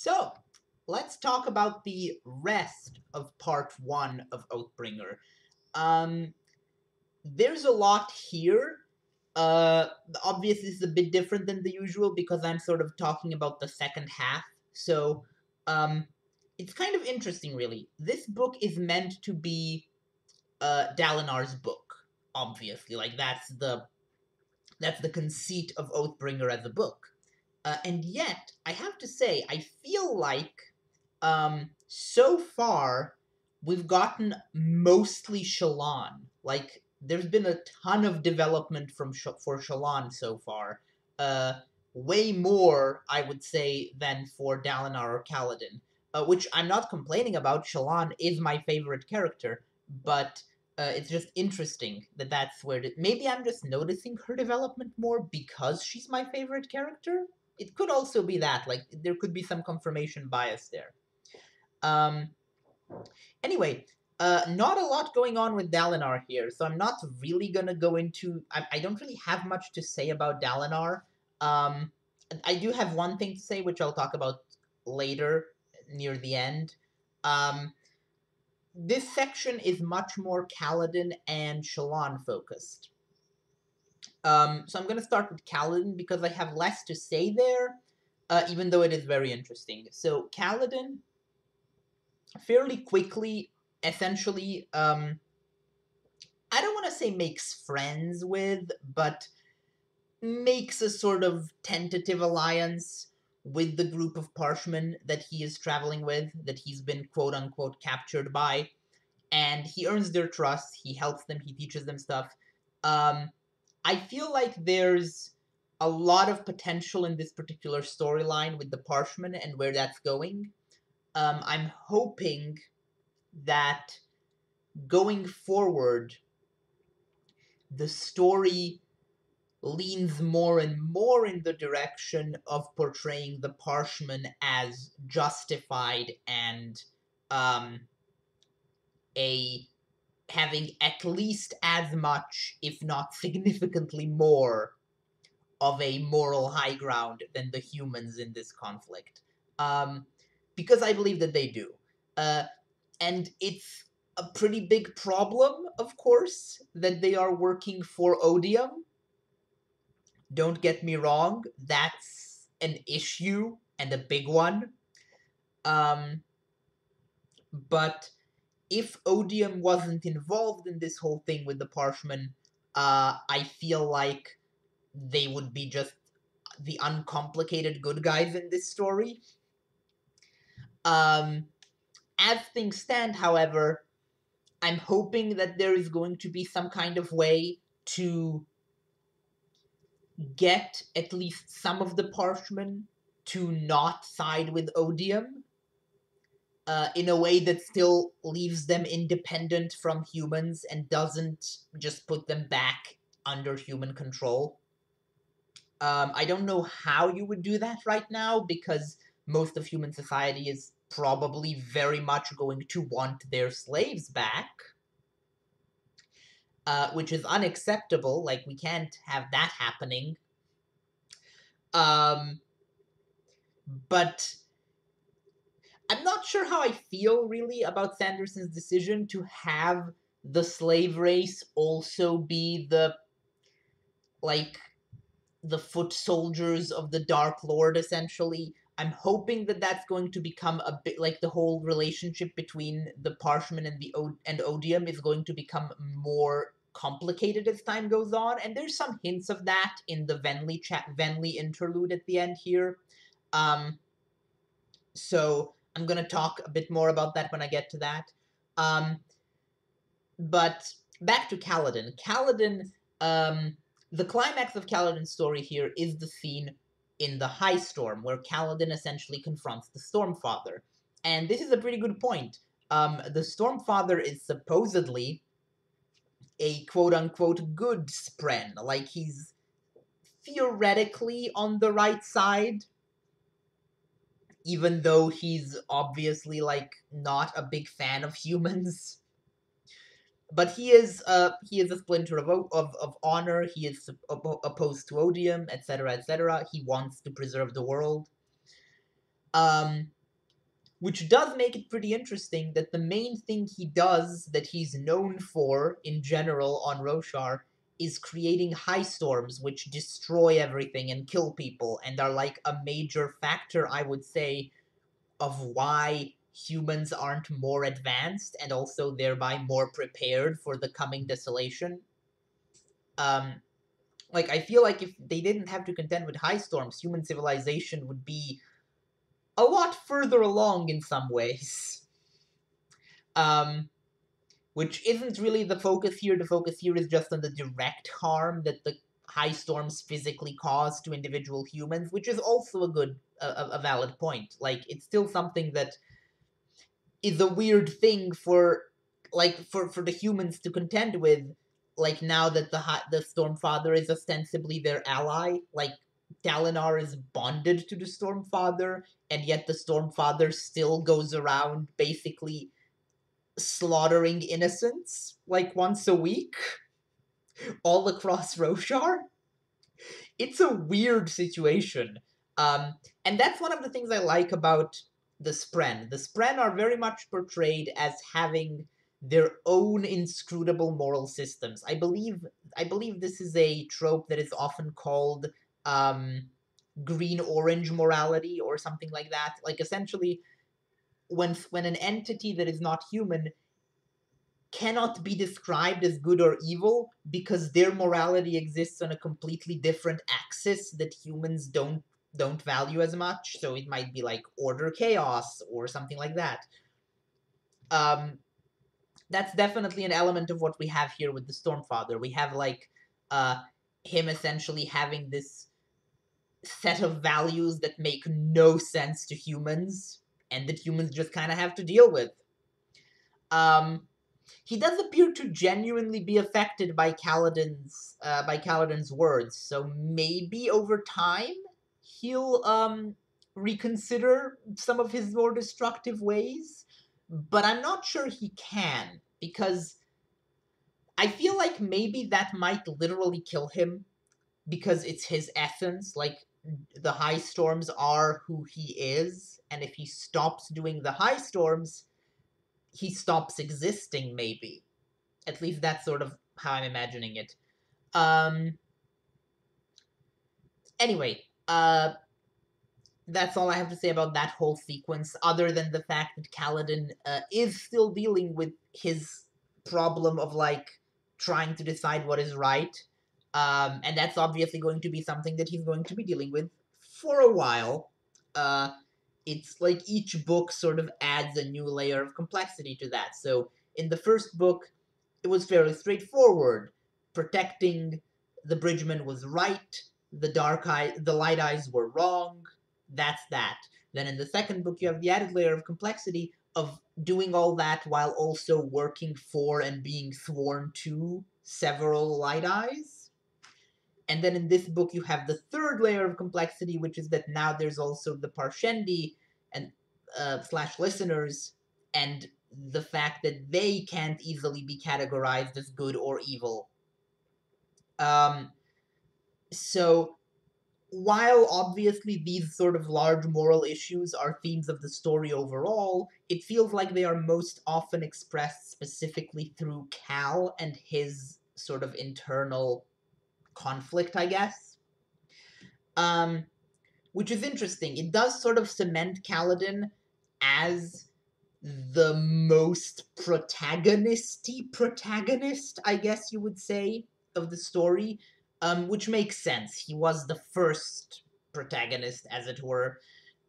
So, let's talk about the rest of part one of Oathbringer. Um, there's a lot here. Uh, Obviously, this is a bit different than the usual because I'm sort of talking about the second half. So, um, it's kind of interesting, really. This book is meant to be Dalinar's book. Obviously, like that's the conceit of Oathbringer as a book. And yet, I have to say, I feel like so far we've gotten mostly Shallan. Like, there's been a ton of development for Shallan so far. Uh, Way more, I would say, than for Dalinar or Kaladin. Which I'm not complaining about. Shallan is my favorite character, but it's just interesting that that's where maybe I'm just noticing her development more because she's my favorite character. It could also be that, like, there could be some confirmation bias there. Um, anyway, not a lot going on with Dalinar here, so I'm not really gonna go into. I don't really have much to say about Dalinar. Um, I do have one thing to say, which I'll talk about later near the end. Um, this section is much more Kaladin and Shallan focused. So I'm gonna start with Kaladin because I have less to say there, even though it is very interesting. So Kaladin, fairly quickly, essentially, I don't want to say makes friends with, but makes a sort of tentative alliance with the group of Parshmen that he is traveling with, that he's been quote unquote captured by, and he earns their trust. He helps them. He teaches them stuff. Um, I feel like there's a lot of potential in this particular storyline with the Parshmen and where that's going. I'm hoping that going forward, the story leans more and more in the direction of portraying the Parshmen as justified and um, a having at least as much, if not significantly more, of a moral high ground than the humans in this conflict. Um, because I believe that they do. Uh, and it's a pretty big problem, of course, that they are working for Odium. Don't get me wrong, that's an issue and a big one. Um, but if Odium wasn't involved in this whole thing with the Parshmen, I feel like they would be just the uncomplicated good guys in this story. Um, as things stand, however, I'm hoping that there is going to be some kind of way to get at least some of the Parshmen to not side with Odium, in a way that still leaves them independent from humans and doesn't just put them back under human control. I don't know how you would do that right now because most of human society is probably very much going to want their slaves back, which is unacceptable. Like, we can't have that happening. Um, but I'm not sure how I feel really about Sanderson's decision to have the slave race also be like the foot soldiers of the Dark Lord, essentially. I'm hoping that that's going to become a bit like the whole relationship between the Parshmen and and Odium is going to become more complicated as time goes on, and there's some hints of that in the Venli interlude at the end here. Um, so I'm gonna talk a bit more about that when I get to that. Um, but back to Kaladin. The climax of Kaladin's story here is the scene in the High Storm, where Kaladin essentially confronts the Stormfather. And this is a pretty good point. The Stormfather is supposedly a quote-unquote good spren. Like, he's theoretically on the right side, even though he's obviously, like, not a big fan of humans. But he is a splinter of honor. He is opposed to Odium, etc., etc. He wants to preserve the world. Um, which does make it pretty interesting that the main thing he does that he's known for in general on Roshar is creating high storms which destroy everything and kill people and are like a major factor, I would say, of why humans aren't more advanced and also thereby more prepared for the coming desolation. Um, like, I feel like if they didn't have to contend with high storms, human civilization would be a lot further along in some ways. Um, which isn't really the focus here. The focus here is just on the direct harm that the high storms physically cause to individual humans, which is also a valid point. Like, it's still something that is a weird thing for, like, for the humans to contend with. Like, now that the Stormfather is ostensibly their ally, like, Dalinar is bonded to the Stormfather, and yet the Stormfather still goes around basically slaughtering innocents like once a week all across Roshar. It's a weird situation. Um, and that's one of the things I like about the Spren. The Spren are very much portrayed as having their own inscrutable moral systems. I believe this is a trope that is often called um, green-orange morality or something like that. Like, essentially, when an entity that is not human cannot be described as good or evil because their morality exists on a completely different axis that humans don't value as much. So it might be like order chaos or something like that. Um, that's definitely an element of what we have here with the Stormfather. We have like uh, him essentially having this set of values that make no sense to humans and that humans just kind of have to deal with. Um, he does appear to genuinely be affected by Kaladin's words. So maybe over time he'll reconsider some of his more destructive ways, but I'm not sure he can because I feel like maybe that might literally kill him because it's his essence. Like, the high storms are who he is, and if he stops doing the high storms, he stops existing, maybe. At least that's sort of how I'm imagining it. Um. Anyway, that's all I have to say about that whole sequence, other than the fact that Kaladin is still dealing with his problem of, like, trying to decide what is right. And that's obviously going to be something that he's going to be dealing with for a while. Uh, it's like each book sort of adds a new layer of complexity to that. So, in the first book, it was fairly straightforward. Protecting the Bridgeman was right, the Light Eyes were wrong. That's that. Then in the second book, you have the added layer of complexity of doing all that while also working for and being sworn to several Light Eyes. And then in this book, you have the third layer of complexity, which is that now there's also the Parshendi and slash listeners, and the fact that they can't easily be categorized as good or evil. Um, so while obviously these sort of large moral issues are themes of the story overall, it feels like they are most often expressed specifically through Cal and his sort of internal conflict, I guess. Um, which is interesting. It does sort of cement Kaladin as the most protagonist, I guess you would say, of the story, which makes sense. He was the first protagonist, as it were,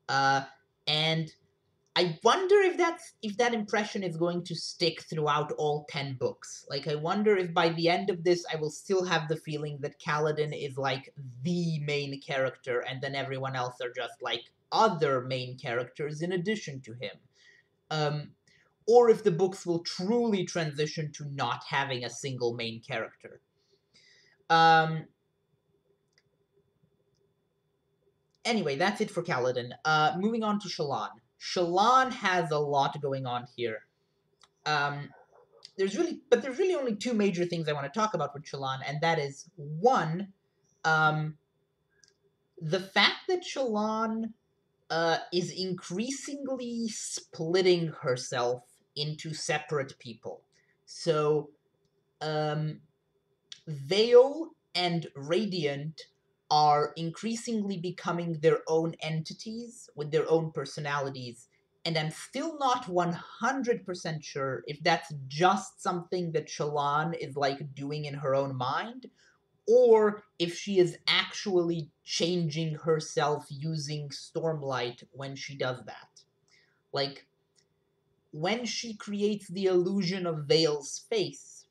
and I wonder if that impression is going to stick throughout all 10 books. Like, I wonder if by the end of this I will still have the feeling that Kaladin is like the main character and then everyone else are just like other main characters in addition to him. Um, or if the books will truly transition to not having a single main character. Um, anyway, that's it for Kaladin. Moving on to Shallan. Shallan has a lot going on here. Um, there's really only two major things I want to talk about with Shallan, and that is one, um, the fact that Shallan is increasingly splitting herself into separate people. So, Veil and Radiant are increasingly becoming their own entities with their own personalities, and I'm still not 100% sure if that's just something that Shallan is like doing in her own mind, or if she is actually changing herself using Stormlight when she does that. Like, when she creates the illusion of Veil's face,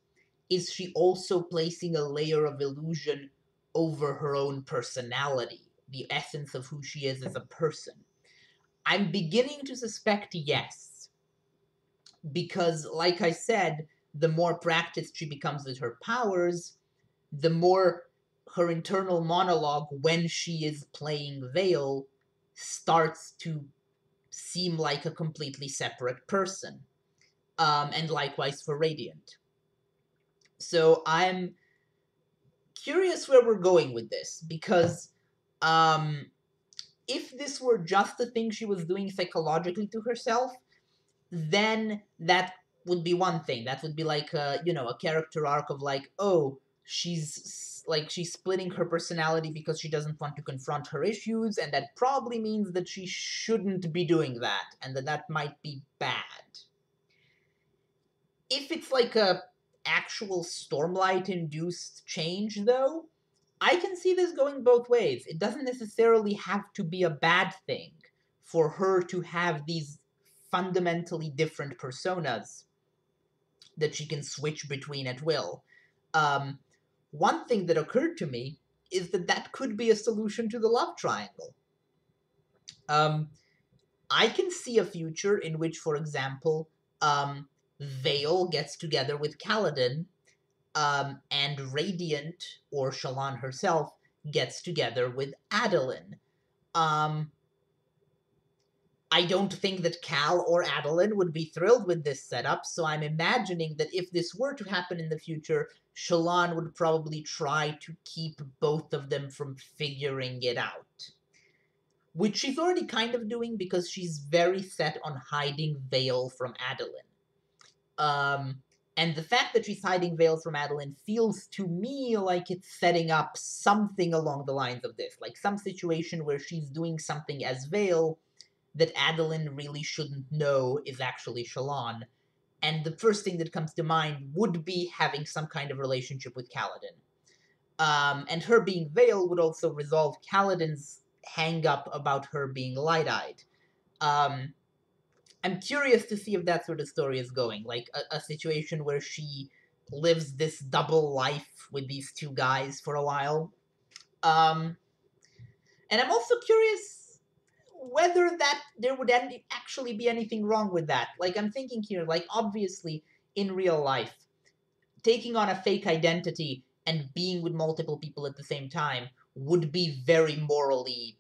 is she also placing a layer of illusion over her own personality, the essence of who she is as a person? I'm beginning to suspect yes, because, like I said, the more practiced she becomes with her powers, the more her internal monologue when she is playing Veil starts to seem like a completely separate person. And likewise for Radiant. So I'm curious where we're going with this, because um, if this were just the thing she was doing psychologically to herself, then that would be one thing. That would be like a character arc of like, oh, she's splitting her personality because she doesn't want to confront her issues, and that probably means that she shouldn't be doing that, and that might be bad. If it's like a actual Stormlight induced change, though, I can see this going both ways. It doesn't necessarily have to be a bad thing for her to have these fundamentally different personas that she can switch between at will. Um, One thing that occurred to me is that that could be a solution to the love triangle. Um, I can see a future in which, for example, Vale gets together with Kaladin, and Radiant, or Shallan herself, gets together with Adolin. Um, I don't think that Cal or Adolin would be thrilled with this setup, so I'm imagining that if this were to happen in the future, Shallan would probably try to keep both of them from figuring it out. Which she's already kind of doing because she's very set on hiding Vale from Adolin. Um, and the fact that she's hiding Vale from Adolin feels to me like it's setting up something along the lines of this, like some situation where she's doing something as Vale that Adolin really shouldn't know is actually Shallan. And the first thing that comes to mind would be having some kind of relationship with Kaladin. And her being Vale would also resolve Kaladin's hang up about her being light-eyed. Um, I'm curious to see if that's where the story is going. Like a situation where she lives this double life with these two guys for a while. Um, and I'm also curious whether that there would actually be anything wrong with that. Like, I'm thinking here, like, obviously, in real life, taking on a fake identity and being with multiple people at the same time would be very morally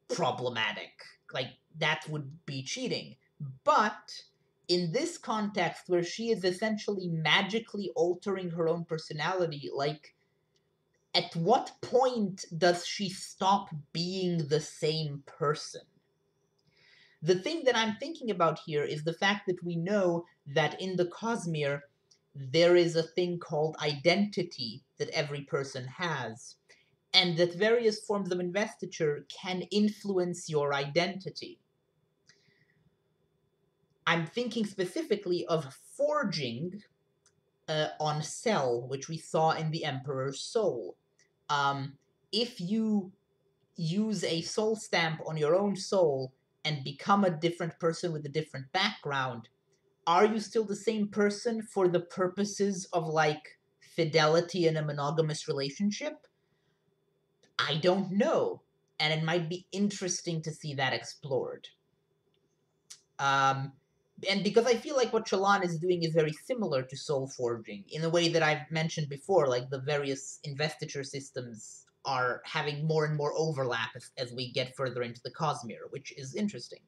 problematic. Like, that would be cheating. But in this context, where she is essentially magically altering her own personality, like, at what point does she stop being the same person? The thing that I'm thinking about here is the fact that we know that in the Cosmere, there is a thing called identity that every person has, and that various forms of investiture can influence your identity. I'm thinking specifically of forging on Cell, which we saw in the Emperor's Soul. If you use a soul stamp on your own soul and become a different person with a different background, are you still the same person for the purposes of, like, fidelity in a monogamous relationship? I don't know. And it might be interesting to see that explored. And because I feel like what Shallan is doing is very similar to soul forging, in a way that I've mentioned before, like the various investiture systems are having more and more overlap as we get further into the Cosmere, which is interesting.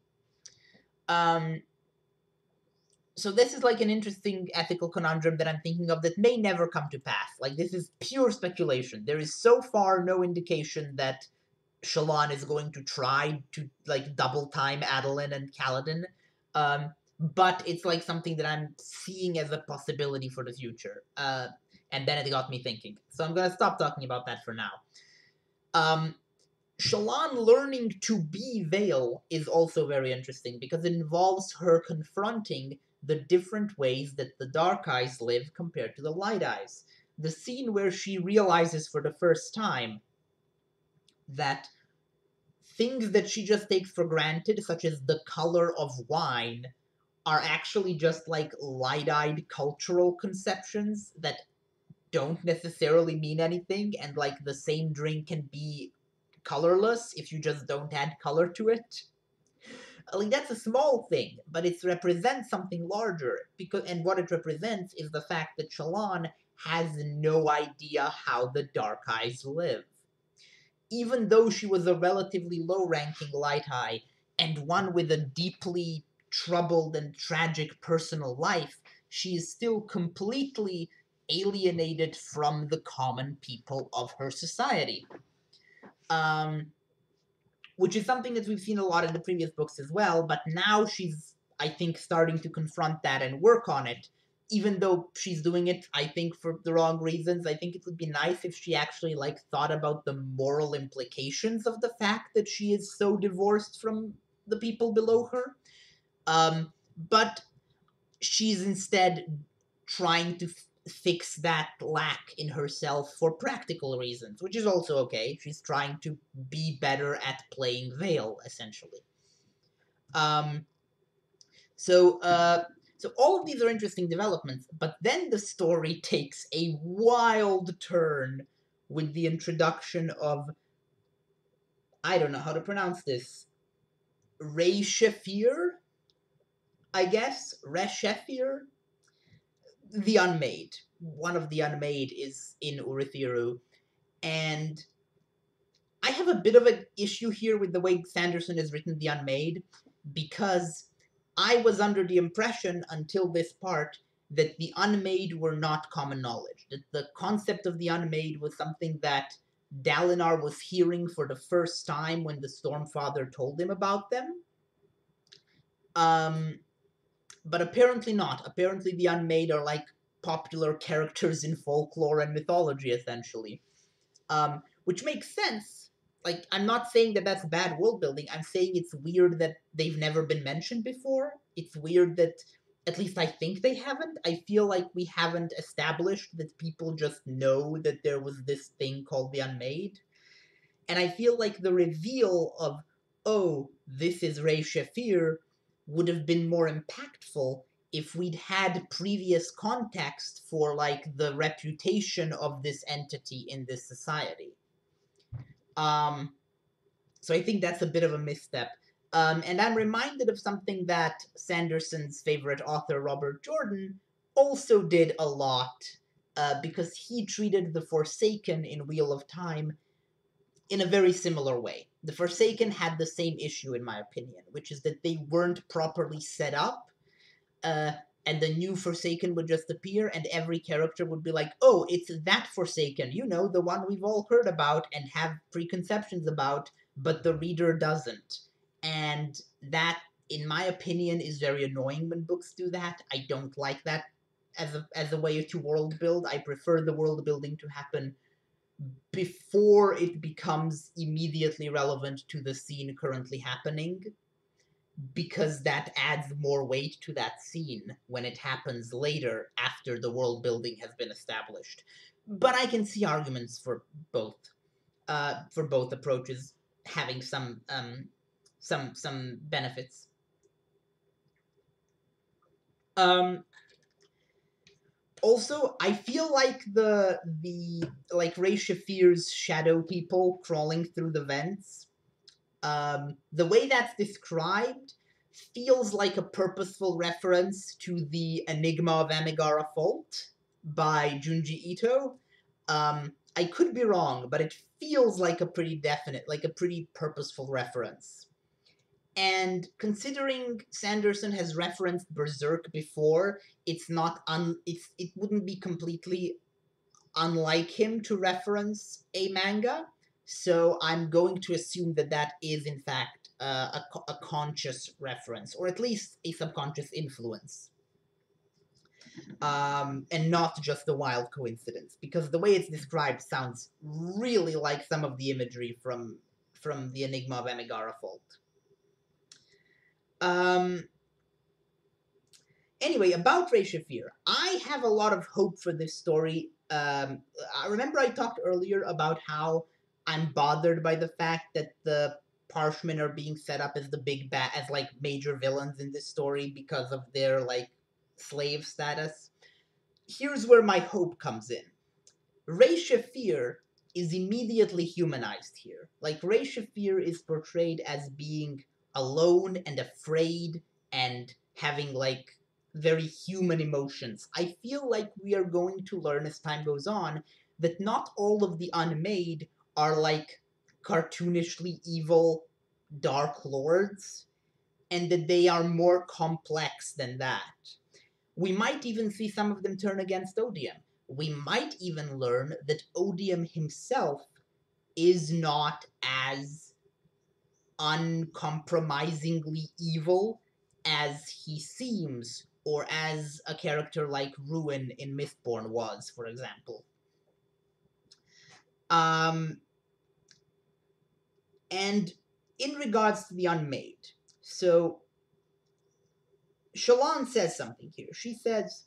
So this is like an interesting ethical conundrum that I'm thinking of that may never come to pass. Like, this is pure speculation. There is so far no indication that Shallan is going to try to like double time Adolin and Kaladin. But it's like something that I'm seeing as a possibility for the future. And then it got me thinking. So I'm gonna stop talking about that for now. Um, Shallan learning to be Veil is also very interesting because it involves her confronting the different ways that the Dark Eyes live compared to the Light Eyes. The scene where she realizes for the first time that things that she just takes for granted, such as the color of wine, are actually just like light eyed cultural conceptions that don't necessarily mean anything, and like the same drink can be colorless if you just don't add color to it. Like that's a small thing, but it represents something larger because and what it represents is the fact that Shallan has no idea how the Dark Eyes live. Even though she was a relatively low-ranking Light Eye and one with a deeply troubled and tragic personal life, she is still completely alienated from the common people of her society. Um, which is something that we've seen a lot in the previous books as well, but now she's, I think, starting to confront that and work on it. Even though she's doing it, I think, for the wrong reasons. I think it would be nice if she actually, like, thought about the moral implications of the fact that she is so divorced from the people below her. But she's instead trying to fix that lack in herself for practical reasons, which is also okay. She's trying to be better at playing Veil, essentially. Um, so, so all of these are interesting developments, but then the story takes a wild turn with the introduction of, I don't know how to pronounce this, Reshefir, I guess? Reshefir? The Unmade. One of the Unmade is in Urithiru, and I have a bit of an issue here with the way Sanderson has written the Unmade, because I was under the impression until this part that the Unmade were not common knowledge. That the concept of the Unmade was something that Dalinar was hearing for the first time when the Stormfather told him about them. But apparently not. Apparently the Unmade are like popular characters in folklore and mythology, essentially. Which makes sense. Like, I'm not saying that that's bad world building. I'm saying it's weird that they've never been mentioned before. It's weird that, at least I think they haven't. I feel like we haven't established that people just know that there was this thing called the Unmade. And I feel like the reveal of, oh, this is Ray Shafir, would have been more impactful if we'd had previous context for like the reputation of this entity in this society. So I think that's a bit of a misstep. And I'm reminded of something that Sanderson's favorite author, Robert Jordan, also did a lot, because he treated the Forsaken in Wheel of Time in a very similar way. The Forsaken had the same issue, in my opinion, which is that they weren't properly set up, uh, and the new Forsaken would just appear, and every character would be like, oh, it's that Forsaken, you know, the one we've all heard about and have preconceptions about, but the reader doesn't. And that, in my opinion, is very annoying when books do that. I don't like that as a way to world build. I prefer the world building to happen before it becomes immediately relevant to the scene currently happening, because that adds more weight to that scene when it happens later after the world building has been established. But I can see arguments for both approaches having some benefits. Um, Also, I feel like the like Ray Shafir's shadow people crawling through the vents, the way that's described feels like a purposeful reference to the Enigma of Amigara Fault by Junji Ito. I could be wrong, but it feels like a pretty definite, like a pretty purposeful reference. And considering Sanderson has referenced Berserk before, it's not it wouldn't be completely unlike him to reference a manga. So I'm going to assume that that is, in fact, a conscious reference, or at least a subconscious influence, and not just a wild coincidence, because the way it's described sounds really like some of the imagery from the Enigma of Emigara Fault. Anyway, about Ray Shafir, I have a lot of hope for this story. I remember I talked earlier about how I'm bothered by the fact that the Parshmen are being set up as the big bad, as like major villains in this story because of their like slave status. Here's where my hope comes in. Ray Shafir is immediately humanized here. Like, Ray Shafir is portrayed as being alone and afraid and having, like, very human emotions. I feel like we are going to learn as time goes on that not all of the Unmade are, like, cartoonishly evil Dark Lords, and that they are more complex than that. We might even see some of them turn against Odium. We might even learn that Odium himself is not as uncompromisingly evil as he seems, or as a character like Ruin in Mythborn was, for example. And in regards to the Unmade, so Shallan says something here. She says,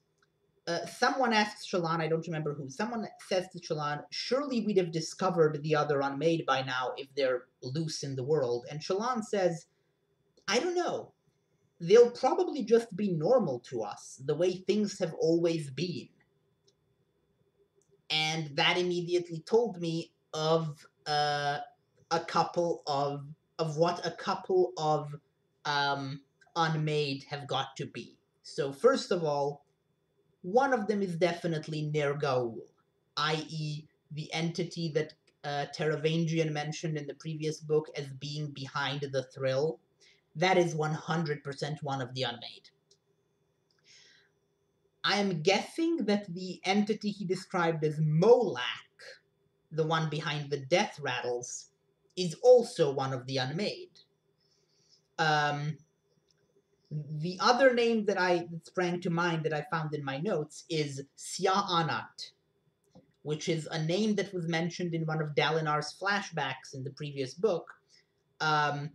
someone asks Shallan, I don't remember who, someone says to Shallan, surely we'd have discovered the other Unmade by now if they're loose in the world. And Shallan says, I don't know. They'll probably just be normal to us, the way things have always been. And that immediately told me of a couple of what a couple of Unmade have got to be. So first of all, one of them is definitely Ner'Gaul, i.e., the entity that Teravangian mentioned in the previous book as being behind the thrill. That is 100% one of the Unmade. I am guessing that the entity he described as Molak, the one behind the death rattles, is also one of the Unmade. The other name that sprang to mind that I found in my notes is Sia'anat, which is a name that was mentioned in one of Dalinar's flashbacks in the previous book. And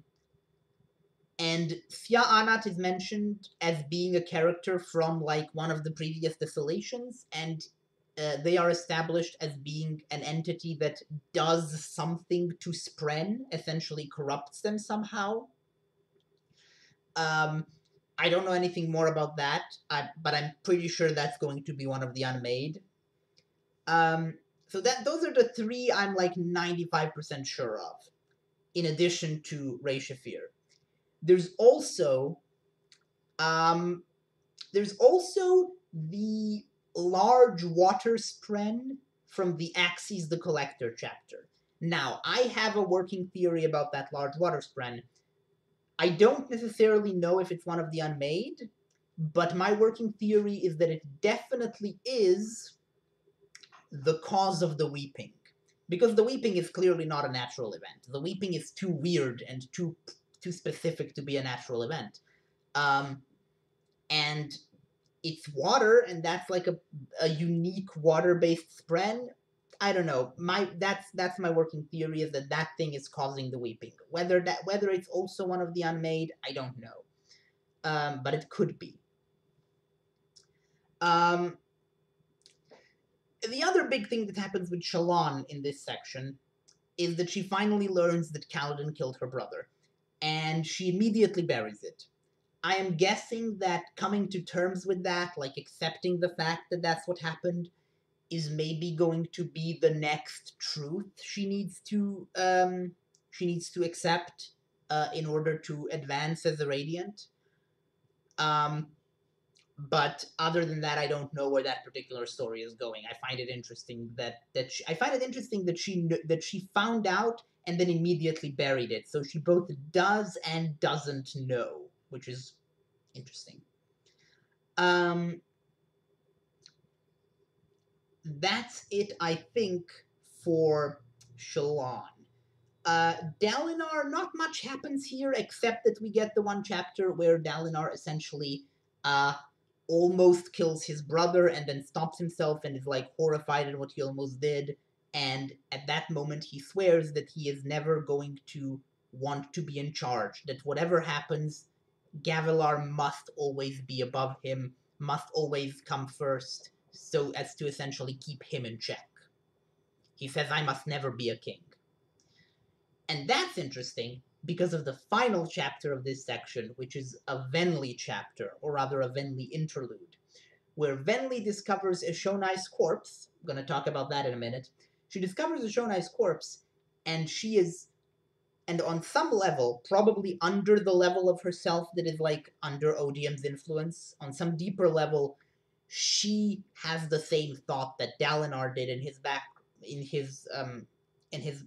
Sia'anat is mentioned as being a character from like one of the previous Desolations, and they are established as being an entity that does something to Spren, essentially corrupts them somehow. I don't know anything more about that, but I'm pretty sure that's going to be one of the Unmade. So those are the three I'm like 95% sure of, in addition to Ray Shafir. There's also the large water spren from the Axes the Collector chapter. Now, I have a working theory about that large water spren. I don't necessarily know if it's one of the Unmade, but my working theory is that it definitely is the cause of the weeping. Because the weeping is clearly not a natural event. The weeping is too weird and too specific to be a natural event. And it's water, and that's like a unique water-based spren. I don't know. That's my working theory, is that thing is causing the weeping. Whether it's also one of the Unmade, I don't know. But it could be. The other big thing that happens with Shallan in this section is that she finally learns that Kaladin killed her brother, and she immediately buries it. I am guessing that coming to terms with that, like accepting the fact that that's what happened, is maybe going to be the next truth she needs to accept in order to advance as a Radiant. But other than that, I don't know where that particular story is going. I find it interesting that she found out and then immediately buried it. So she both does and doesn't know, which is interesting. That's it, I think, for Shallan. Dalinar, not much happens here except that we get the one chapter where Dalinar essentially uh, almost kills his brother and then stops himself and is like horrified at what he almost did. And at that moment, he swears that he is never going to want to be in charge, that whatever happens, Gavilar must always be above him, must always come first, so as to essentially keep him in check. He says, I must never be a king. And that's interesting because of the final chapter of this section, which is a Venli chapter, or rather a Venli interlude, where Venli discovers Eshonai's corpse. I'm going to talk about that in a minute. She discovers Eshonai's corpse, and she is, and on some level, probably under the level of herself that is like under Odium's influence, on some deeper level, she has the same thought that Dalinar did in his in his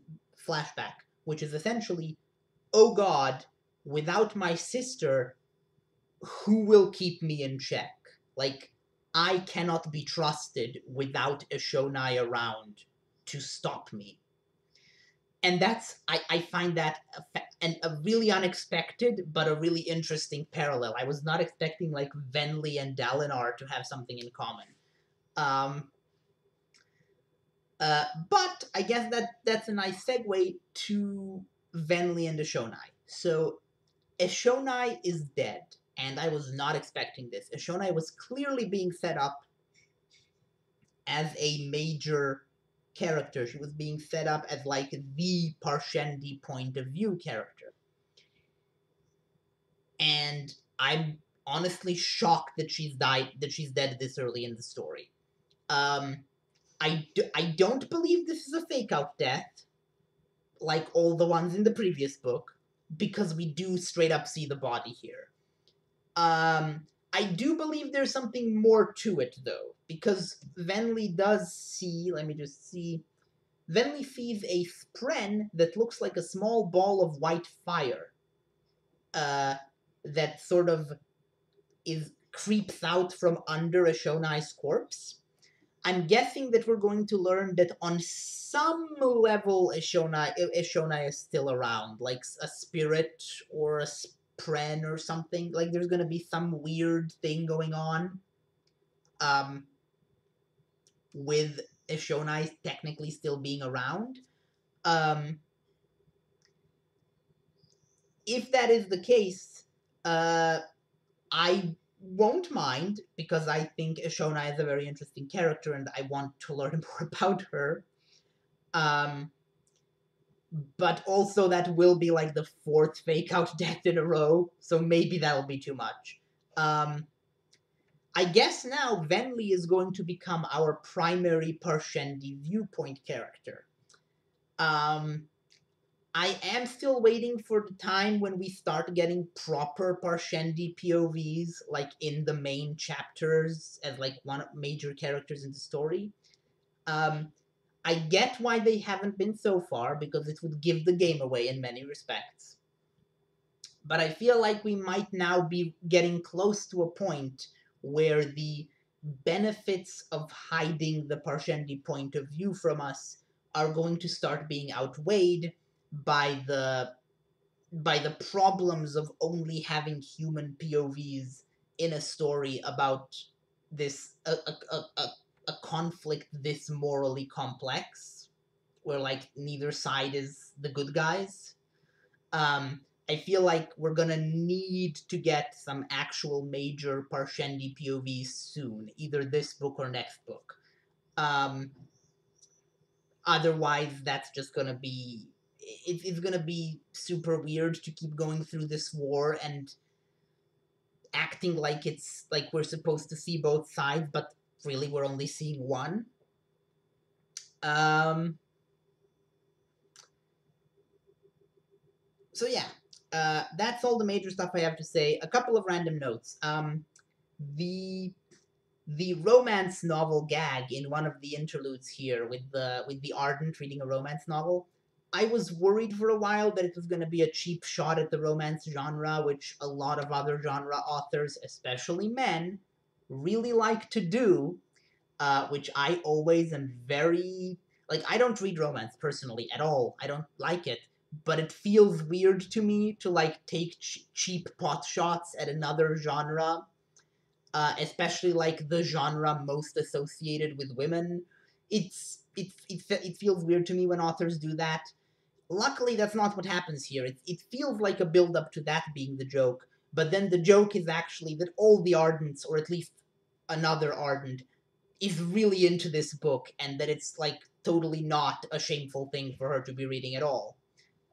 flashback, which is essentially, oh God, without my sister, who will keep me in check? Like, I cannot be trusted without Eshonai around to stop me. And I find that a really unexpected, but a really interesting parallel. I was not expecting, like, Venli and Dalinar to have something in common. But I guess that's a nice segue to Venli and Eshonai. So, Eshonai is dead, and I was not expecting this. Eshonai was clearly being set up as a major character. She was being set up as like the Parshendi point of view character. And I'm honestly shocked that she's dead this early in the story. I don't believe this is a fake out death, like all the ones in the previous book, because we do straight up see the body here. I do believe there's something more to it, though, because Venli does see, let me just see, Venli sees a spren that looks like a small ball of white fire, that sort of creeps out from under Eshonai's corpse. I'm guessing that we're going to learn that on some level Eshonai is still around, like a spirit or a spren or something. Like there's going to be some weird thing going on with Eshonai technically still being around. If that is the case, I won't mind, because I think Eshonai is a very interesting character and I want to learn more about her. But also that will be like the fourth fake out death in a row, so maybe that'll be too much. I guess now Venli is going to become our primary Parshendi viewpoint character. I am still waiting for the time when we start getting proper Parshendi POVs, like in the main chapters, as like one of major characters in the story. I get why they haven't been so far, because it would give the game away in many respects. But I feel like we might now be getting close to a point where the benefits of hiding the Parshendi point of view from us are going to start being outweighed by the problems of only having human POVs in a story about this a conflict this morally complex, where like neither side is the good guys. I feel like we're gonna need to get some actual major Parshendi POVs soon, either this book or next book. Otherwise, that's just gonna be it's gonna be super weird to keep going through this war and acting like it's like we're supposed to see both sides, but really we're only seeing one. So yeah, that's all the major stuff I have to say. A couple of random notes. The romance novel gag in one of the interludes here with the Ardent reading a romance novel. I was worried for a while that it was going to be a cheap shot at the romance genre, which a lot of other genre authors, especially men, really like to do, which I always am very... Like, I don't read romance personally at all. I don't like it. but it feels weird to me to like take cheap pot shots at another genre, especially like the genre most associated with women. It feels weird to me when authors do that. Luckily, that's not what happens here. It feels like a build up to that being the joke, but then the joke is actually that all the Ardents, or at least another Ardent, is really into this book, and that it's like totally not a shameful thing for her to be reading at all,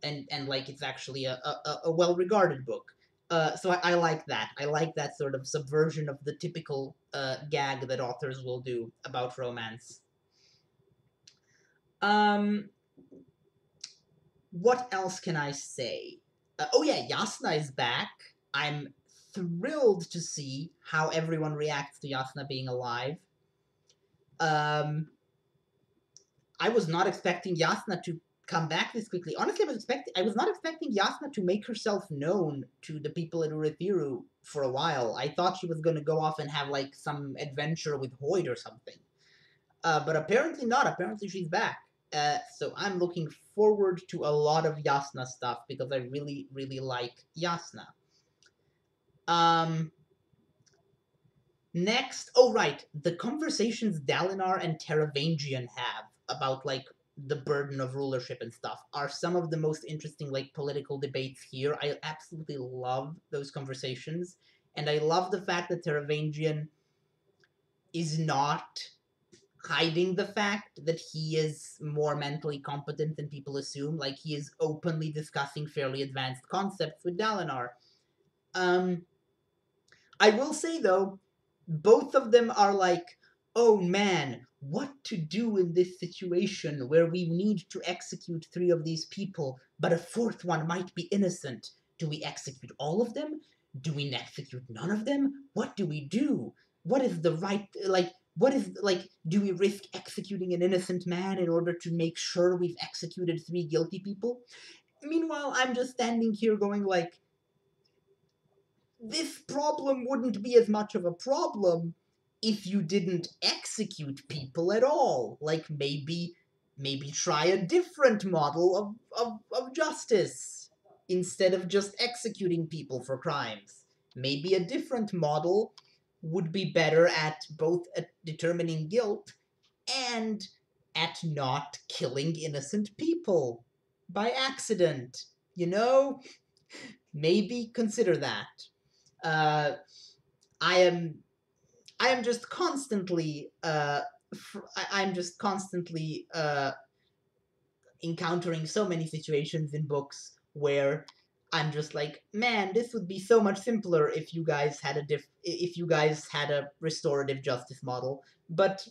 and like it's actually a well regarded book. So I like that. I like that sort of subversion of the typical gag that authors will do about romance. Um, what else can I say? Oh yeah, Yasna is back. I'm thrilled to see how everyone reacts to Yasna being alive. Um, I was not expecting Yasna to come back this quickly. Honestly, I was not expecting Yasna to make herself known to the people at Urithiru for a while. I thought she was going to go off and have like some adventure with Hoyd or something. But apparently not. Apparently she's back. So I'm looking forward to a lot of Yasna stuff because I really, really like Yasna. Um, Next, oh right, the conversations Dalinar and Teravangian have about like the burden of rulership and stuff are some of the most interesting like political debates here. I absolutely love those conversations, and I love the fact that Teravangian is not hiding the fact that he is more mentally competent than people assume. Like he is openly discussing fairly advanced concepts with Dalinar. Um, I will say though, both of them are like, oh man, what to do in this situation where we need to execute three of these people, but a fourth one might be innocent. Do we execute all of them? Do we execute none of them? What do we do? What is the right, like, what is, like, do we risk executing an innocent man in order to make sure we've executed three guilty people? Meanwhile, I'm just standing here going, like, this problem wouldn't be as much of a problem if you didn't execute people at all. Like maybe try a different model of justice instead of just executing people for crimes. Maybe a different model would be better at both at determining guilt and at not killing innocent people by accident. You know? Maybe consider that. uh, I am I am just constantly I'm just constantly encountering so many situations in books where I'm just like, man, this would be so much simpler if you guys had if you guys had a restorative justice model. But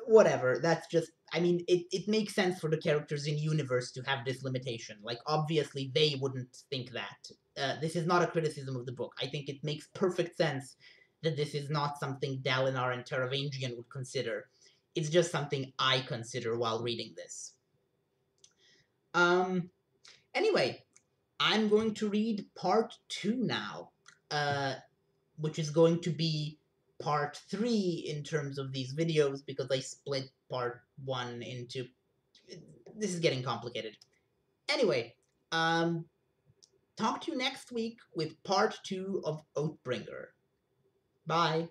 whatever, that's just, I mean, it makes sense for the characters in universe to have this limitation. Like obviously they wouldn't think that. This is not a criticism of the book. I think it makes perfect sense that this is not something Dalinar and Teravangian would consider. It's just something I consider while reading this. um anyway, I'm going to read part 2 now, uh which is going to be part 3 in terms of these videos because I split part 1 into. This is getting complicated. Anyway, um, talk to you next week with part 2 of Oathbringer. Bye.